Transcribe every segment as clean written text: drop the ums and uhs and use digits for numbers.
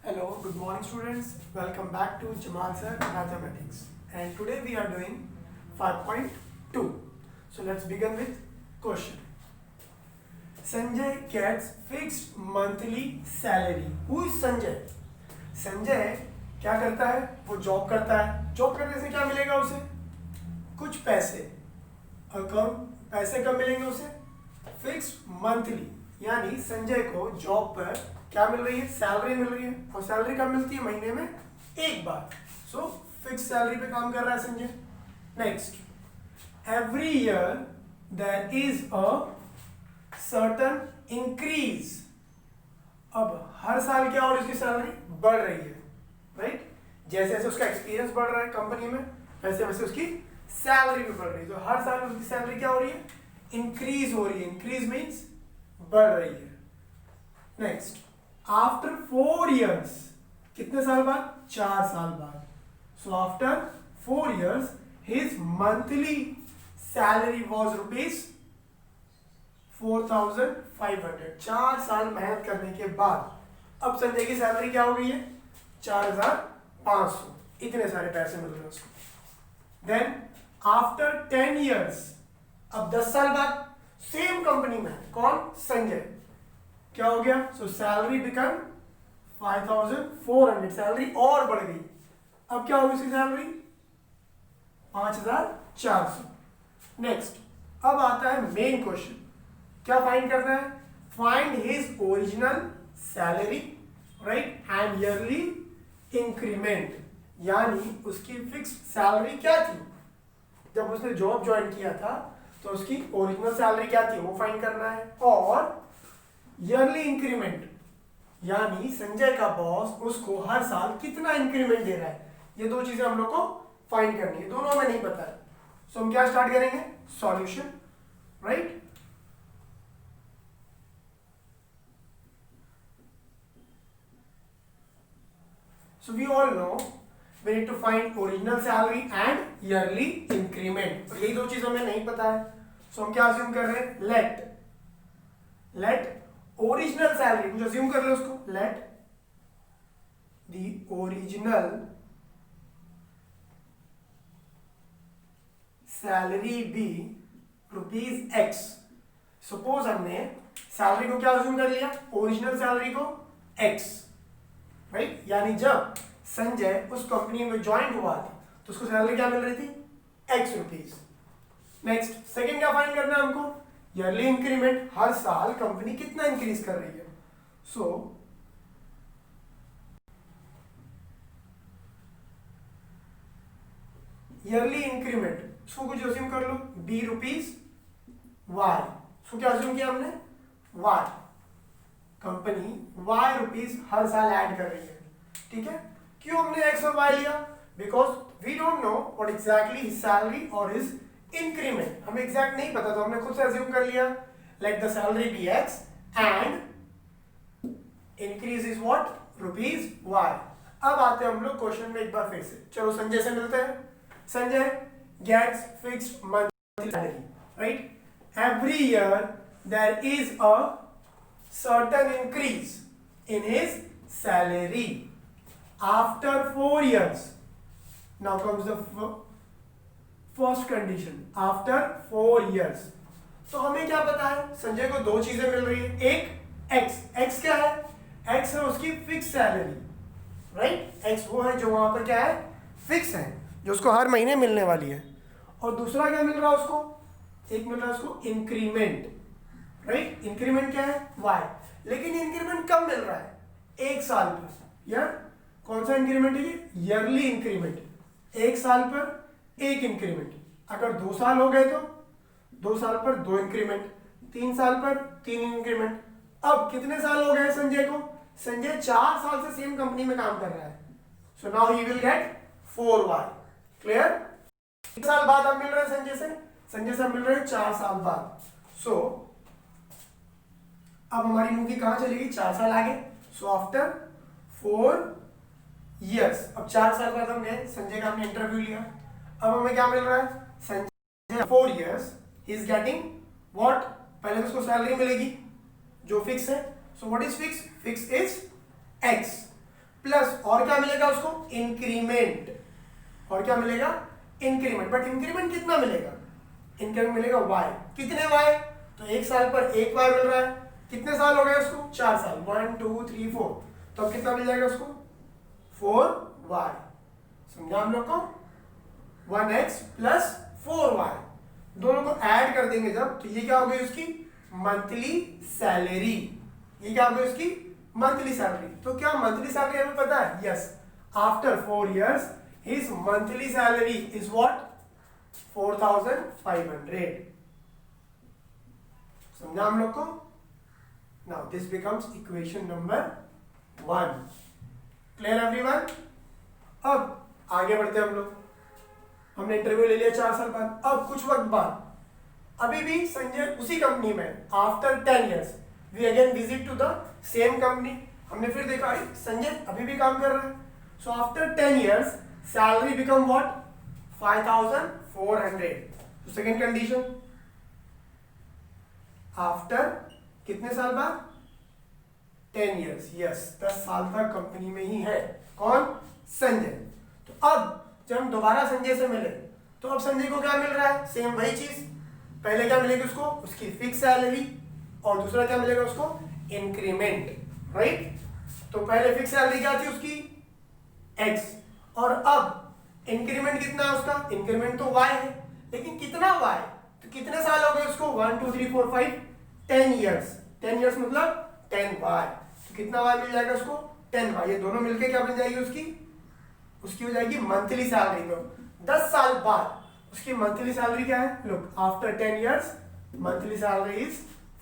Hello, good morning students. Welcome back to Jamal Sir Mathematics. And today we are doing 5.2. So let's begin with question. Sanjay gets fixed monthly salary. Who is Sanjay? Sanjay क्या करता है? वो job करता है. Job करने से क्या मिलेगा उसे? कुछ पैसे. और कब पैसे कब मिलेंगे उसे? Fixed monthly. यानी संजय को जॉब पर क्या मिल रही है? सैलरी मिल रही है. और सैलरी कब मिलती है? महीने में एक बार. सो फिक्स सैलरी पे काम कर रहा है Sanjay. Next, every year there is a certain increase. अब हर साल क्या हो रही है? उसकी सैलरी बढ़ रही है, राइट? जैसे जैसे उसका एक्सपीरियंस बढ़ रहा है कंपनी में, वैसे वैसे उसकी सैलरी भी बढ़ रही है. तो हर साल उसकी सैलरी क्या हो रही है? इंक्रीज हो रही है. इंक्रीज मीन्स बढ़ रही है. नेक्स्ट, आफ्टर 4 years, कितने साल बाद? 4 साल बाद. So after 4 years his monthly salary was ₹4,500. 4 साल मेहनत करने के बाद अब संजय की सैलरी क्या हो गई है? 4,500. इतने सारे पैसे मिल रहे हैं उसको. देन आफ्टर 10 years, अब 10 साल बाद सेम कंपनी में कौन? संजय. क्या हो गया? सो सैलरी बिकम 5,400. सैलरी और बढ़ गई. अब क्या होगी उसकी सैलरी? 5,400. नेक्स्ट, अब आता है मेन क्वेश्चन. क्या फाइंड करना है? Find his original salary, right, and yearly increment. यानी उसकी फिक्स सैलरी क्या थी जब उसने जॉब ज्वाइन किया था, तो उसकी ओरिजिनल सैलरी क्या थी वो फाइंड करना है. और ईयरली इंक्रीमेंट यानी संजय का बॉस उसको हर साल कितना इंक्रीमेंट दे रहा है. ये दो चीजें हम लोग को फाइंड करनी है. दोनों में नहीं पता है. सो हम क्या स्टार्ट करेंगे? Solution, right. So we all know we need to find original salary and yearly increment. और यही दो चीज हमें नहीं पता है. सो हम क्या अज्यूम कर रहे हैं? लेट ओरिजिनल सैलरी, कुछ अज्यूम कर ले उसको. Let the original salary be ₹X. Suppose हमने सैलरी को क्या अज्यूम कर लिया? ओरिजिनल सैलरी को X, राइट. यानी जब संजय उस कंपनी में ज्वाइन हुआ था तो उसको सैलरी क्या मिल रही थी? ₹X. नेक्स्ट, सेकंड क्या फाइंड करना है हमको? Yearly increment. हर साल कंपनी कितना इंक्रीज कर रही है. सो ईयरली इंक्रीमेंट, उसको कुछ अज्यूम कर लो. ₹Y. उसको क्या अज्यूम किया हमने? Y. कंपनी ₹Y हर साल ऐड कर रही है. ठीक है. क्यों हमने X और Y लिया? Because we don't know what exactly his salary और हिज इंक्रीमेंट. हमें एग्जैक्ट नहीं पता, तो हमने खुद से अज्यूम कर लिया. Let the salary be X and increase is what? ₹Y. अब आते हैं हम लोग क्वेश्चन में एक बार फिर से. चलो संजय से मिलते हैं. Sanjay gets fixed monthly salary, right. Every year there is a certain increase in his salary after 4 years. Now comes the first condition, after 4 years. तो हमें क्या पता है? संजय को दो चीजें मिल रही है. एक X क्या है? X है उसकी फिक्स सैलरी, राइट. X वो है जो वहां पर क्या है? फिक्स है, जो उसको हर महीने मिलने वाली है. और दूसरा क्या मिल रहा है उसको? एक मिल रहा है उसको इंक्रीमेंट, राइट. इंक्रीमेंट क्या है? Y. लेकिन इंक्रीमेंट कब मिल रहा है? एक साल पर. या कौन सा इंक्रीमेंट है ये? Yearly increment. एक साल पर एक इंक्रीमेंट. अगर 2 साल हो गए तो 2 साल पर 2 इंक्रीमेंट. 3 साल पर 3 इंक्रीमेंट. अब कितने साल हो गए संजय को? संजय 4 साल से सेम कंपनी में काम कर रहा है. So now he will get 4Y. Clear. 1 साल बाद अब मिल रहे हैं संजय से. संजय से मिल रहे हैं 4 साल बाद. सो अब हमारी मूवी कहां चलेगी? 4 साल आगे. सो आफ्टर 4 years, अब 4 साल बाद हमने संजय का हमने इंटरव्यू लिया. अब हमें क्या मिल रहा है? Sanjay 4 years he is getting what? पहले तो उसको सैलरी मिलेगी जो फिक्स है. So what is fix? Fix is X. Increment, और क्या मिलेगा, इंक्रीमेंट। बट इंक्रीमेंट कितना मिलेगा, इंक्रीमेंट मिलेगा y, कितने y, तो एक साल पर एक y मिल रहा है, कितने साल हो गए उसको, 4 साल, 1 2 3 4, तो अब कितना मिल जाएगा उसको, 4y। समझा हम लोग को, 1x प्लस 4y, दोनों को ऐड कर देंगे जब, तो ये क्या हो गई उसकी मंथली सैलरी, ये क्या हो गई उसकी मंथली सैलरी। तो क्या मंथली सैलरी हमें पता है, yes, after 4 years his monthly salary is what, 4,500। समझा हम लोग को। Now this becomes equation number 1। Clear everyone. अब आगे बढ़ते हैं हम लोग, हमने इंटरव्यू ले लिया 4 साल बाद। अब कुछ वक्त बाद अभी भी संजय उसी कंपनी में, after 10 years we again visit to the same company, हमने फिर देखा संजय अभी भी काम कर रहा है। So after 10 years salary become what, 5,400। Second condition, after कितने साल बाद, 10 years, यस 10 साल तक कंपनी में ही है कौन, संजय। तो अब जब हम दोबारा संजय से मिले, तो अब संजय को क्या मिल रहा है, सेम वही चीज। पहले क्या मिलेगी उसको, उसकी फिक्स सैलरी, और दूसरा क्या मिलेगा उसको, इंक्रीमेंट, राइट। तो पहले फिक्स सैलरी क्या थी उसकी, x, और अब इंक्रीमेंट कितना है उसका, इंक्रीमेंट तो y है, लेकिन कितना y, तो कितने साल हो गए उसको, 1 2 3 4 5 10 years, 10 years मतलब 10y, तो कितना y मिल जाएगा उसको, 10y। ये दोनों मिलके क्या बन जाएगी उसकी हो जाएगी मंथली सैलरी। तो 10 साल बाद उसकी मंथली सैलरी क्या है, look, after 10 years monthly salary is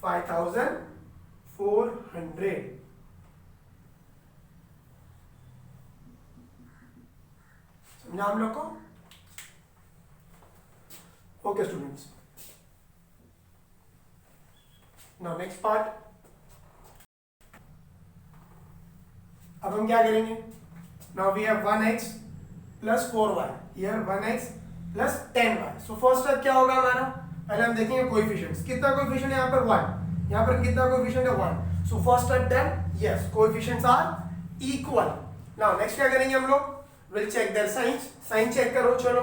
5,400। समझा हम लोग को। Okay students, now next part. अब हम क्या करेंगे, now we have 1x plus 4y, here 1x plus 10y। So first step क्या होगा हमारा, पहले हम देखेंगे कोएफिशिएंट्स, कितना कोएफिशिएंट है यहाँ पर 1, यहाँ पर कितना कोएफिशिएंट है 1। So first step done, yes coefficients are equal. Now next क्या करेंगे हम लोग, will check their science, sign check करो, चलो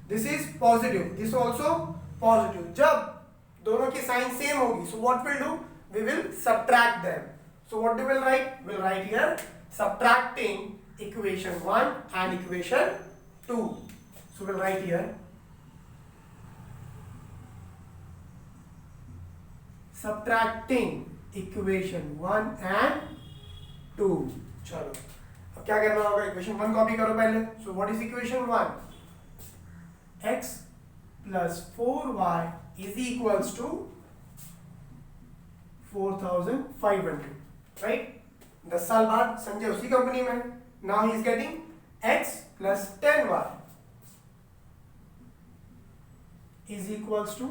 this is positive, this also positive. जब दोनों की साइन सेम होगी, so what will do, we will subtract them. So what we will write, will write here subtracting equation 1 and equation 2. So we'll write here subtracting equation 1 and 2. चलो अब क्या करना होगा, equation 1 copy करो पहले। सो what is equation 1, x plus 4y is equals to 4,500, right? 10 साल बाद संजय उसी कंपनी में, now he is getting x plus 10y is equals to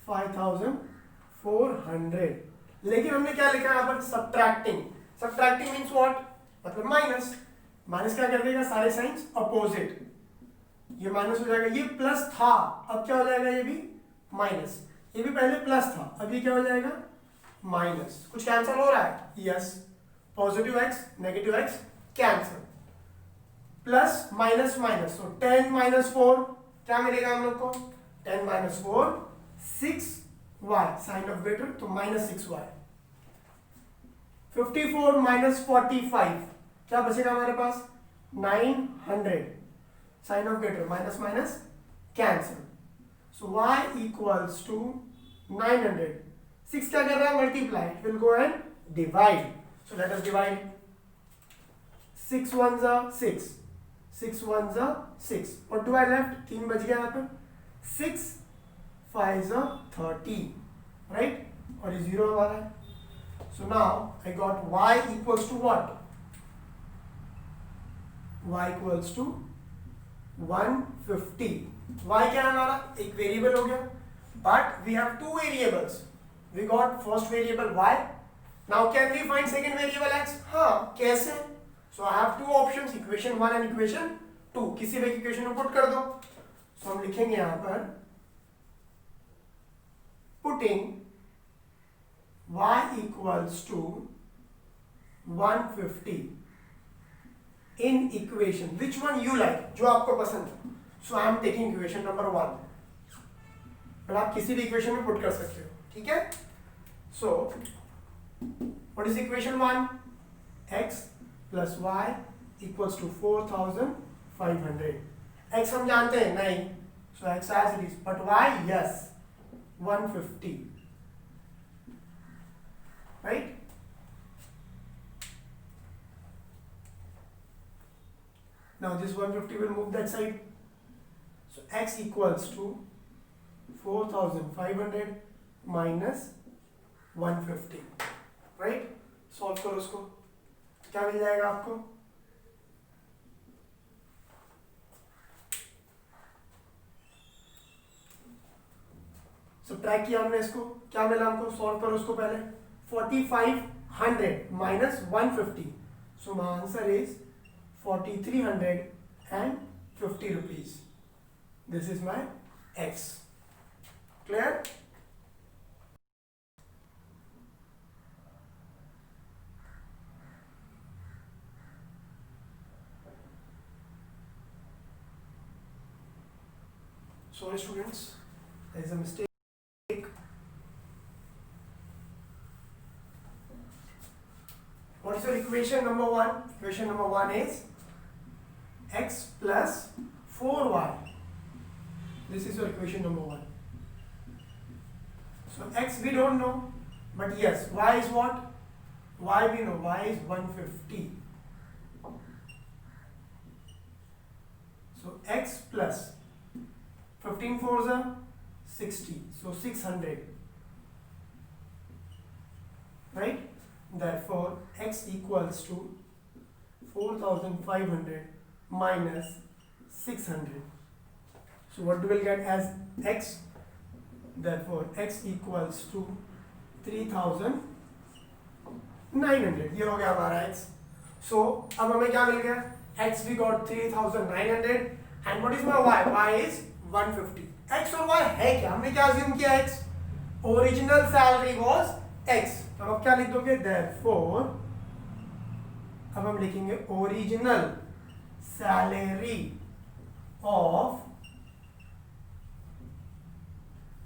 5,400। लेकिन हमने क्या लिखा है यहाँ पर, सब्ट्रैक्टिंग। सब्ट्रैक्टिंग मीन्स व्हाट, मतलब माइनस। माइनस क्या कर देगा, सारे साइंस अपोजिट, ये माइनस हो जाएगा, ये प्लस था अब क्या हो जाएगा, ये भी माइनस। ये भी पहले प्लस था, अभी क्या हो जाएगा माइनस। कुछ कैंसिल हो रहा है, yes, positive x negative x cancel, plus minus minus, so 10 minus 4 क्या मिलेगा हम लोग को, 10 minus 4 6y, sign of greater तो माइनस 6y। 54 माइनस 45 क्या बचेगा हमारे पास, 900, sign of greater minus minus cancel, so y equals to 900। 6 क्या कर रहा है, multiply, it will go and divide. So let us divide. 6 ones are 6. 6 ones are 6. What do I left? 3 बच गया यहाँ पर. 6 5s are 30. Right? और ये 0 हमारा है. So now I got y equals to what? Y equals to 150. Y क्या है हमारा? एक वेरिएबल हो गया. But we have two variables. We got first variable y. Now can we find second variable x? हाँ, कैसे? So I have two options, equation 1 and equation 2. किसी भी इक्वेशन में पुट कर दो. So हम लिखेंगे यहाँ पर putting y equals to 150 in equation which one you like, जो आपको पसंद है. So I am taking equation number 1, but आप किसी भी इक्वेशन में पुट कर सकते हो. ठीक है. So what is equation 1? x plus y equals to 4500. x हम जानते हैं नहीं, so x as it is, but y yes 150, right? Now this 150 will move that side, so x equals to 4500 minus 150, right? Solve करो उसको, क्या मिल जाएगा आपको? Subtract किया हमने इसको, क्या मिला हमको? सॉल्व करो उसको पहले. 4500 minus 150, so my answer is 4350 rupees. This is my x. Clear? Sorry students, there is a mistake. What is your equation number 1? Equation number 1 is x plus 4y. This is your equation number 1. So x we don't know, but yes, y is what? Y we know, y is 150. So x plus 15 fours are 60, so 600, right? Therefore x equals to 4500 minus 600. So what do we get as x? Therefore x equals to 3900. ये हो गया हमारा x. So अब हमें क्या मिल गया? x we got 3900 and what is my y? Y is 150. x और y है क्या? हमने क्या assume किया? x original salary was x. तो अब क्या लिख दोगे? Therefore अब हम लिखेंगे original salary of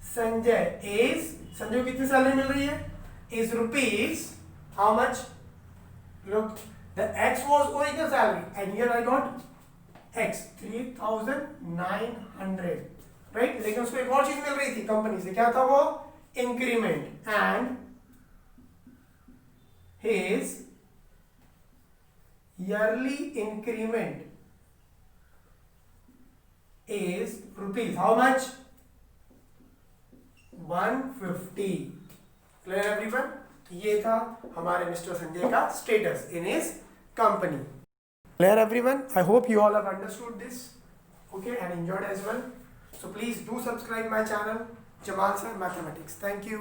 Sanjay is, Sanjay को कितनी सैलरी मिल रही है? Is rupees how much? Look, the x was original salary and here I got x 3900, right? लेकिन उसको एक और चीज मिल रही थी कंपनी से, क्या था वो? Increment. And his yearly increment is rupees how much? 150. Clear everyone? ये था हमारे मिस्टर संजय का status in his company. Clear everyone? I hope you all have understood this, okay, and enjoyed as well. So please do subscribe my channel, Jamal Sir Mathematics. Thank you.